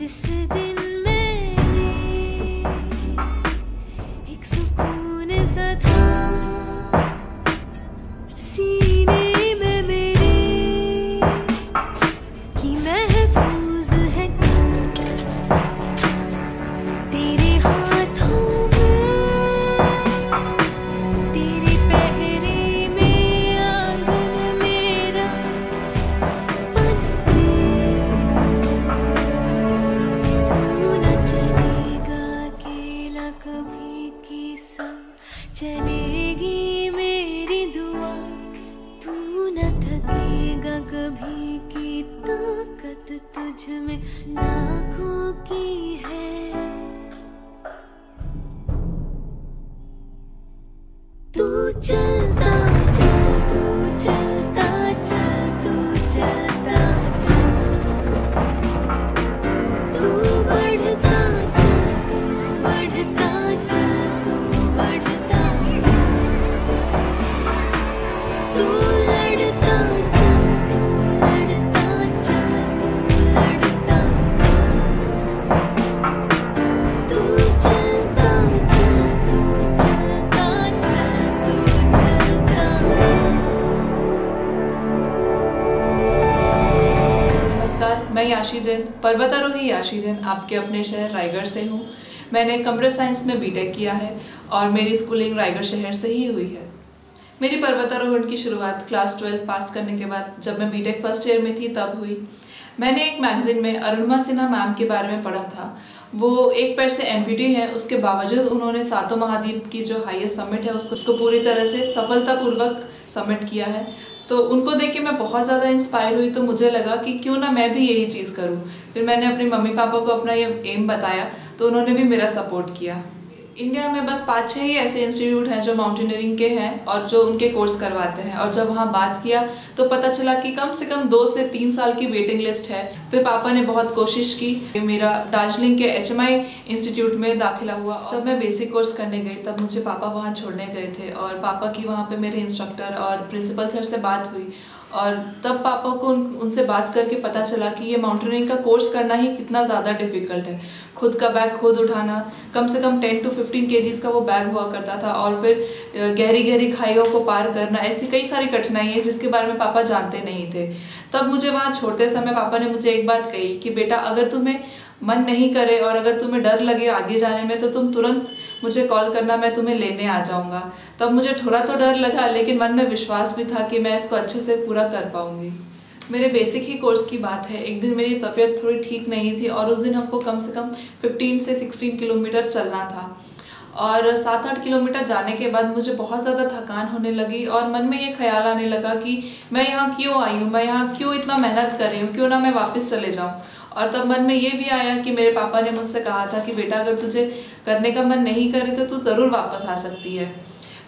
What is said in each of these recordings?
जिस दिन मैंने एक सुकून सा था सीने में मेरे कि महफूज है तेरे हाथों में, तेरे पहरे में आंगन मेरा बनके तू न चलेगा अकेला कभी की संग चलेगी मेरी दुआ तू न थकेगा कभी की ताकत तुझ में लाखों की है। तू चलता चल, तू चलता चल, तू चलता चल, तू बढ़ता चल, तू बढ़ता चल, तू बढ़ता चल, तू लड़ता चल, तू लड़ता चल, तू लड़ता चल, तू चलता चल, तू चलता चल, तू चलता चल। नमस्कार, मैं याशी जैन, पर्वतारोही याशी जैन, आपके अपने शहर रायगढ़ से हूँ। मैंने कंप्यूटर साइंस में बीटेक किया है और मेरी स्कूलिंग रायगढ़ शहर से ही हुई है। मेरी पर्वतारोहण की शुरुआत क्लास 12 पास करने के बाद जब मैं बीटेक फर्स्ट ईयर में थी तब हुई। मैंने एक मैगजीन में अरुणिमा सिन्हा मैम के बारे में पढ़ा था। वो एक पैर से एम्पुटी है, उसके बावजूद उन्होंने सातों महाद्वीप की जो हाईएस्ट समिट है उसको पूरी तरह से सफलतापूर्वक समिट किया है। तो उनको देख के मैं बहुत ज़्यादा इंस्पायर हुई, तो मुझे लगा कि क्यों ना मैं भी यही चीज़ करूं। फिर मैंने अपने मम्मी पापा को अपना ये एम बताया तो उन्होंने भी मेरा सपोर्ट किया। इंडिया में बस 5-6 ही ऐसे इंस्टीट्यूट हैं जो माउंटेनियरिंग के हैं और जो उनके कोर्स करवाते हैं। और जब वहाँ बात किया तो पता चला कि कम से कम 2 से 3 साल की वेटिंग लिस्ट है। फिर पापा ने बहुत कोशिश की, मेरा दार्जिलिंग के HMI इंस्टीट्यूट में दाखिला हुआ। जब मैं बेसिक कोर्स करने गई तब मुझे पापा वहाँ छोड़ने गए थे और पापा की वहाँ पे मेरे इंस्ट्रक्टर और प्रिंसिपल सर से बात हुई और तब पापा को उनसे बात करके पता चला कि ये माउंटेनियरिंग का कोर्स करना ही कितना ज़्यादा डिफ़िकल्ट है। खुद का बैग खुद उठाना, कम से कम 10 to 15 kgs का वो बैग हुआ करता था और फिर गहरी गहरी खाइयों को पार करना, ऐसी कई सारी कठिनाई है जिसके बारे में पापा जानते नहीं थे। तब मुझे वहाँ छोड़ते समय पापा ने मुझे एक बात कही कि बेटा, अगर तुम्हें मन नहीं करे और अगर तुम्हें डर लगे आगे जाने में तो तुम तुरंत मुझे कॉल करना, मैं तुम्हें लेने आ जाऊंगा। तब मुझे थोड़ा तो डर लगा लेकिन मन में विश्वास भी था कि मैं इसको अच्छे से पूरा कर पाऊंगी। मेरे बेसिक ही कोर्स की बात है, एक दिन मेरी तबीयत थोड़ी ठीक नहीं थी और उस दिन हमको कम से कम 15 से 16 किलोमीटर चलना था और 7-8 किलोमीटर जाने के बाद मुझे बहुत ज़्यादा थकान होने लगी और मन में ये ख्याल आने लगा कि मैं यहाँ क्यों आई हूँ, मैं यहाँ क्यों इतना मेहनत कर रही हूँ, क्यों ना मैं वापस चले जाऊँ। और तब मन में ये भी आया कि मेरे पापा ने मुझसे कहा था कि बेटा, अगर तुझे करने का मन नहीं करे तो तू ज़रूर वापस आ सकती है।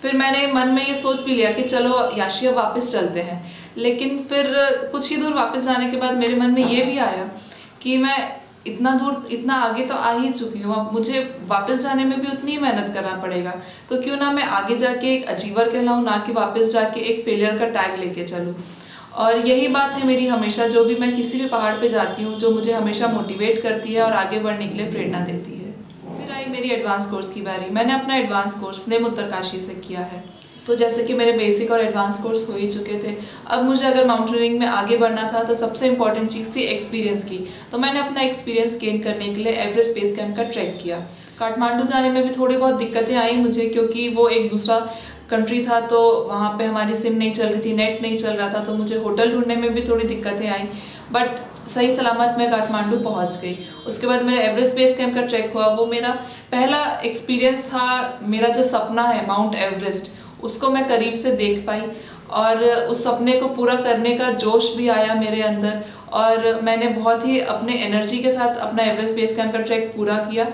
फिर मैंने मन में ये सोच भी लिया कि चलो याशी अब वापस चलते हैं। लेकिन फिर कुछ ही दूर वापस जाने के बाद मेरे मन में ये भी आया कि मैं इतना दूर, इतना आगे तो आ ही चुकी हूँ, अब मुझे वापस जाने में भी उतनी ही मेहनत करना पड़ेगा। तो क्यों ना मैं आगे जाके एक अचीवर कहलाऊँ, ना कि वापस जाके एक फेलियर का टैग लेके चलूँ। और यही बात है मेरी हमेशा, जो भी मैं किसी भी पहाड़ पे जाती हूँ, जो मुझे हमेशा मोटिवेट करती है और आगे बढ़ने के लिए प्रेरणा देती है। फिर आई मेरी एडवांस कोर्स की बारी। मैंने अपना एडवांस कोर्स निम उत्तरकाशी से किया है। तो जैसे कि मेरे बेसिक और एडवांस कोर्स हो ही चुके थे, अब मुझे अगर माउंटेनियरिंग में आगे बढ़ना था तो सबसे इम्पॉर्टेंट चीज़ थी एक्सपीरियंस की। तो मैंने अपना एक्सपीरियंस गेन करने के लिए एवरेस्ट बेस कैंप का ट्रैक किया। काठमांडू जाने में भी थोड़ी बहुत दिक्कतें आई मुझे, क्योंकि वो एक दूसरा कंट्री था तो वहाँ पे हमारी सिम नहीं चल रही थी, नेट नहीं चल रहा था, तो मुझे होटल ढूंढने में भी थोड़ी दिक्कतें आई। बट सही सलामत मैं काठमांडू पहुँच गई। उसके बाद मेरा एवरेस्ट बेस कैंप का ट्रैक हुआ। वो मेरा पहला एक्सपीरियंस था। मेरा जो सपना है माउंट एवरेस्ट, उसको मैं करीब से देख पाई और उस सपने को पूरा करने का जोश भी आया मेरे अंदर और मैंने बहुत ही अपने एनर्जी के साथ अपना एवरेस्ट बेस कैंप का ट्रैक पूरा किया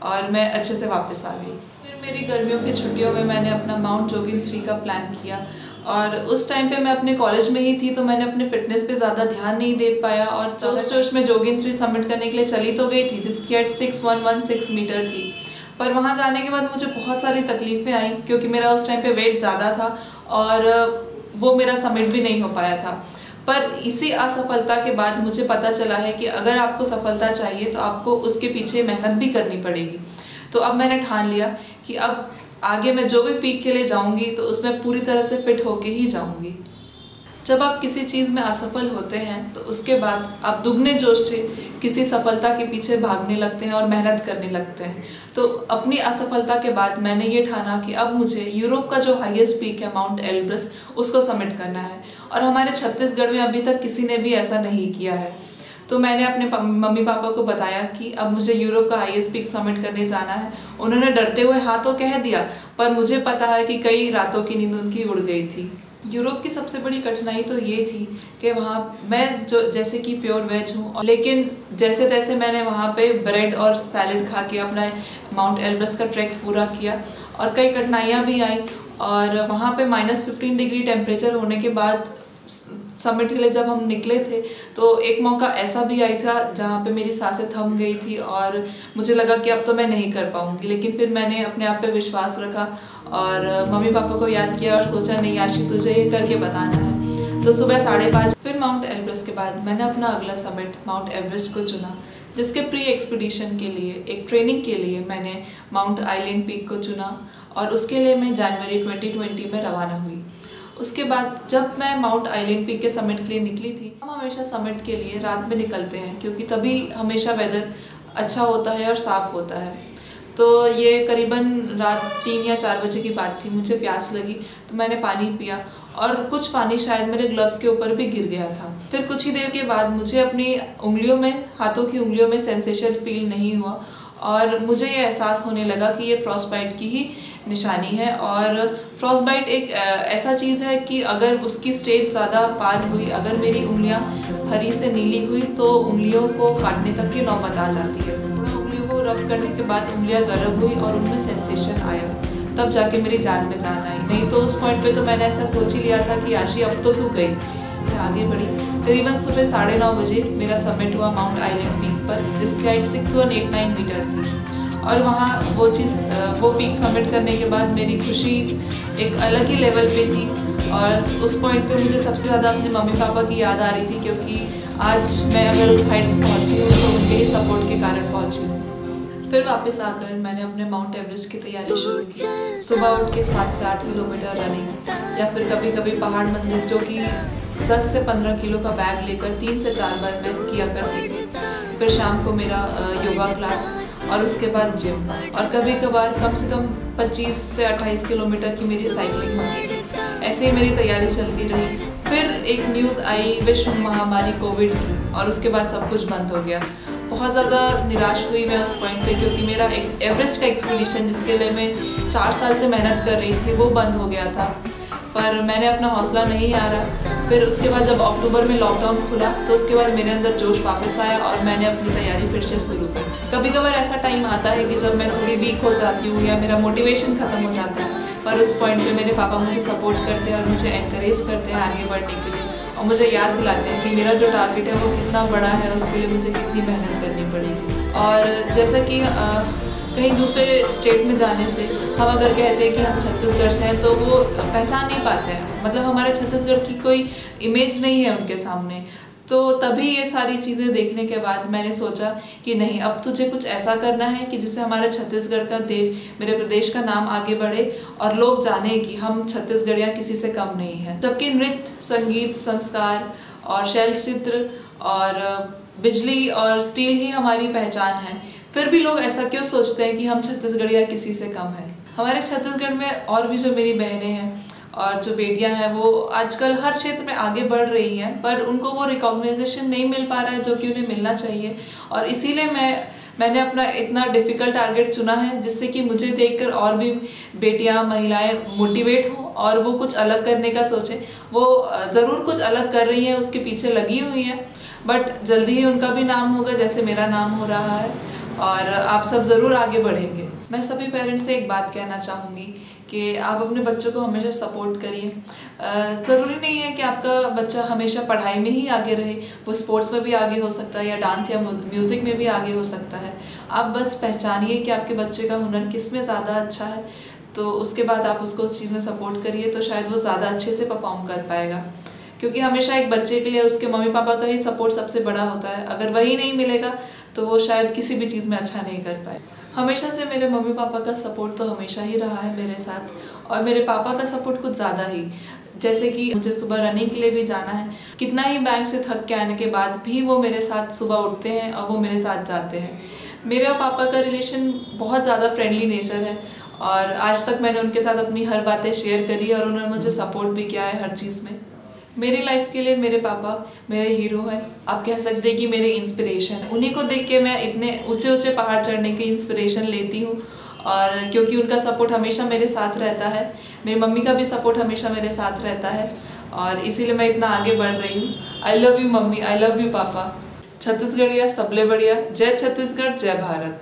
और मैं अच्छे से वापस आ गई। फिर मेरी गर्मियों की छुट्टियों में मैंने अपना माउंट जोगिन 3 का प्लान किया और उस टाइम पे मैं अपने कॉलेज में ही थी तो मैंने अपने फिटनेस पे ज़्यादा ध्यान नहीं दे पाया और जोश में जोगिन 3 सबमिट करने के लिए चली तो गई थी, जिसकी हाइट 6116 मीटर थी। पर वहाँ जाने के बाद मुझे बहुत सारी तकलीफ़ें आई क्योंकि मेरा उस टाइम पे वेट ज़्यादा था और वो मेरा सबमिट भी नहीं हो पाया था। पर इसी असफलता के बाद मुझे पता चला है कि अगर आपको सफलता चाहिए तो आपको उसके पीछे मेहनत भी करनी पड़ेगी। तो अब मैंने ठान लिया कि अब आगे मैं जो भी पीक के लिए जाऊंगी तो उसमें पूरी तरह से फिट होके ही जाऊंगी। जब आप किसी चीज़ में असफल होते हैं तो उसके बाद आप दुगने जोश से किसी सफलता के पीछे भागने लगते हैं और मेहनत करने लगते हैं। तो अपनी असफलता के बाद मैंने ये ठाना कि अब मुझे यूरोप का जो हाईएस्ट पीक है माउंट एल्ब्रस उसको समिट करना है, और हमारे छत्तीसगढ़ में अभी तक किसी ने भी ऐसा नहीं किया है। तो मैंने अपने मम्मी पापा को बताया कि अब मुझे यूरोप का हाईएस्ट पीक समिट करने जाना है। उन्होंने डरते हुए हाँ तो कह दिया, पर मुझे पता है कि कई रातों की नींद उनकी उड़ गई थी। यूरोप की सबसे बड़ी कठिनाई तो ये थी कि वहाँ मैं जो जैसे कि प्योर वेज हूँ, लेकिन जैसे तैसे मैंने वहाँ पे ब्रेड और सैलड खा के अपना माउंट एल्ब्रस का ट्रैक पूरा किया, और कई कठिनाइयाँ भी आई। और वहाँ पे -15 डिग्री टेम्परेचर होने के बाद समिट के लिए जब हम निकले थे तो एक मौका ऐसा भी आई था जहाँ पे मेरी सांसें थम गई थी और मुझे लगा कि अब तो मैं नहीं कर पाऊँगी। लेकिन फिर मैंने अपने आप पे विश्वास रखा और मम्मी पापा को याद किया और सोचा नहीं आशी तुझे ये करके बताना है। तो सुबह 5:30 फिर माउंट एल्ब्रस के बाद मैंने अपना अगला समिट माउंट एवरेस्ट को चुना, जिसके प्री एक्सपीडिशन के लिए एक ट्रेनिंग के लिए मैंने माउंट आइलैंड पीक को चुना, और उसके लिए मैं जनवरी 2020 में रवाना हुई। उसके बाद जब मैं माउंट आइलैंड पीक के समिट के लिए निकली थी, हम हमेशा समिट के लिए रात में निकलते हैं क्योंकि तभी हमेशा वेदर अच्छा होता है और साफ़ होता है। तो ये करीबन रात 3 या 4 बजे की बात थी। मुझे प्यास लगी तो मैंने पानी पिया, और कुछ पानी शायद मेरे ग्लव्स के ऊपर भी गिर गया था। फिर कुछ ही देर के बाद मुझे अपनी उंगलियों में, हाथों की उंगलियों में सेंसेशन फील नहीं हुआ, और मुझे ये एहसास होने लगा कि ये फ्रॉस्टबाइट की ही निशानी है। और फ्रॉस्टबाइट एक ऐसा चीज़ है कि अगर उसकी स्टेज ज़्यादा पार हुई, अगर मेरी उंगलियां हरी से नीली हुई तो उंगलियों को काटने तक की नौबत आ जाती है। उंगलियों को रब करने के बाद उंगलियां गर्म हुई और उनमें सेंसेशन आया, तब जाके मेरी जान में जान आई। नहीं तो उस पॉइंट पे तो मैंने ऐसा सोच ही लिया था कि आशी अब तो तू गई। मैं आगे बढ़ी। करीबन सुबह 9:30 बजे मेरा समिट हुआ माउंट आइलैंड पीक पर, जिसकी हाइट 6189 मीटर थी। और वहाँ वो पीक समिट करने के बाद मेरी खुशी एक अलग ही लेवल पे थी, और उस पॉइंट पे मुझे सबसे ज़्यादा अपने मम्मी पापा की याद आ रही थी, क्योंकि आज मैं अगर उस हाइट पर पहुँची हूँ तो उनके ही सपोर्ट के कारण पहुँची हूँ। फिर वापस आकर मैंने अपने माउंट एवरेस्ट की तैयारी शुरू की। सुबह उठ के 7 से 8 किलोमीटर रनिंग, या फिर कभी कभी पहाड़ मंदिर, जो कि 10 से 15 किलो का बैग लेकर 3 से 4 बार मैं किया करती थी। फिर शाम को मेरा योगा क्लास, और उसके बाद जिम, और कभी कभार कम से कम 25 से 28 किलोमीटर की मेरी साइकिलिंग होती थी। ऐसे ही मेरी तैयारी चलती रही। फिर एक न्यूज़ आई विश्व महामारी कोविड की, और उसके बाद सब कुछ बंद हो गया। बहुत ज़्यादा निराश हुई मैं उस पॉइंट पे, क्योंकि मेरा एक एवरेस्ट का एक्सपीडिशन, जिसके लिए मैं 4 साल से मेहनत कर रही थी, वो बंद हो गया था। पर मैंने अपना हौसला नहीं हारा। फिर उसके बाद जब अक्टूबर में लॉकडाउन खुला तो उसके बाद मेरे अंदर जोश वापस आया और मैंने अपनी तैयारी फिर से शुरू कर। कभी कभार ऐसा टाइम आता है कि जब मैं थोड़ी वीक हो जाती हूँ या मेरा मोटिवेशन ख़त्म हो जाता है, पर उस पॉइंट पे मेरे पापा मुझे सपोर्ट करते हैं और मुझे एनकरेज करते हैं आगे बढ़ने के लिए, और मुझे याद दिलाते हैं कि मेरा जो टारगेट है वो कितना बड़ा है, उसके लिए मुझे कितनी मेहनत करनी पड़ेगी। और जैसा कि कहीं दूसरे स्टेट में जाने से हम अगर कहते हैं कि हम छत्तीसगढ़ से हैं तो वो पहचान नहीं पाते हैं, मतलब हमारे छत्तीसगढ़ की कोई इमेज नहीं है उनके सामने। तो तभी ये सारी चीज़ें देखने के बाद मैंने सोचा कि नहीं, अब तुझे कुछ ऐसा करना है कि जिससे हमारे छत्तीसगढ़ का देश, मेरे प्रदेश का नाम आगे बढ़े और लोग जाने कि हम छत्तीसगढ़ियाँ किसी से कम नहीं हैं। जबकि नृत्य, संगीत, संस्कार और शैल चित्र और बिजली और स्टील ही हमारी पहचान है, फिर भी लोग ऐसा क्यों सोचते हैं कि हम छत्तीसगढ़ियाँ किसी से कम हैं। हमारे छत्तीसगढ़ में और भी जो मेरी बहनें हैं और जो बेटियां हैं वो आजकल हर क्षेत्र में आगे बढ़ रही हैं, पर उनको वो रिकॉग्नाइजेशन नहीं मिल पा रहा है जो कि उन्हें मिलना चाहिए। और इसीलिए मैंने अपना इतना डिफ़िकल्ट टारगेट चुना है, जिससे कि मुझे देखकर और भी बेटियां, महिलाएं मोटिवेट हों और वो कुछ अलग करने का सोचें। वो ज़रूर कुछ अलग कर रही हैं, उसके पीछे लगी हुई हैं, बट जल्दी ही उनका भी नाम होगा जैसे मेरा नाम हो रहा है, और आप सब ज़रूर आगे बढ़ेंगे। मैं सभी पेरेंट्स से एक बात कहना चाहूँगी कि आप अपने बच्चों को हमेशा सपोर्ट करिए। ज़रूरी नहीं है कि आपका बच्चा हमेशा पढ़ाई में ही आगे रहे, वो स्पोर्ट्स में भी आगे हो सकता है या डांस या म्यूज़िक में भी आगे हो सकता है। आप बस पहचानिए कि आपके बच्चे का हुनर किस में ज़्यादा अच्छा है, तो उसके बाद आप उसको उस चीज़ में सपोर्ट करिए, तो शायद वो ज़्यादा अच्छे से परफॉर्म कर पाएगा। क्योंकि हमेशा एक बच्चे के लिए उसके मम्मी पापा का ही सपोर्ट सबसे बड़ा होता है। अगर वही नहीं मिलेगा तो वो शायद किसी भी चीज़ में अच्छा नहीं कर पाए। हमेशा से मेरे मम्मी पापा का सपोर्ट तो हमेशा ही रहा है मेरे साथ, और मेरे पापा का सपोर्ट कुछ ज़्यादा ही। जैसे कि मुझे सुबह रनिंग के लिए भी जाना है, कितना ही बैंक से थक के आने के बाद भी वो मेरे साथ सुबह उठते हैं और वो मेरे साथ जाते हैं। मेरे और पापा का रिलेशन बहुत ज़्यादा फ्रेंडली नेचर है, और आज तक मैंने उनके साथ अपनी हर बातें शेयर करी और उन्होंने मुझे सपोर्ट भी किया है हर चीज़ में। मेरी लाइफ के लिए मेरे पापा मेरे हीरो हैं, आप कह सकते हैं कि मेरे इंस्पिरेशन। उन्हीं को देख के मैं इतने ऊंचे ऊंचे पहाड़ चढ़ने की इंस्पिरेशन लेती हूँ, और क्योंकि उनका सपोर्ट हमेशा मेरे साथ रहता है, मेरी मम्मी का भी सपोर्ट हमेशा मेरे साथ रहता है, और इसीलिए मैं इतना आगे बढ़ रही हूँ। I love you mummy, I love you पापा। छत्तीसगढ़िया सबले बढ़िया, जय छत्तीसगढ़, जय भारत।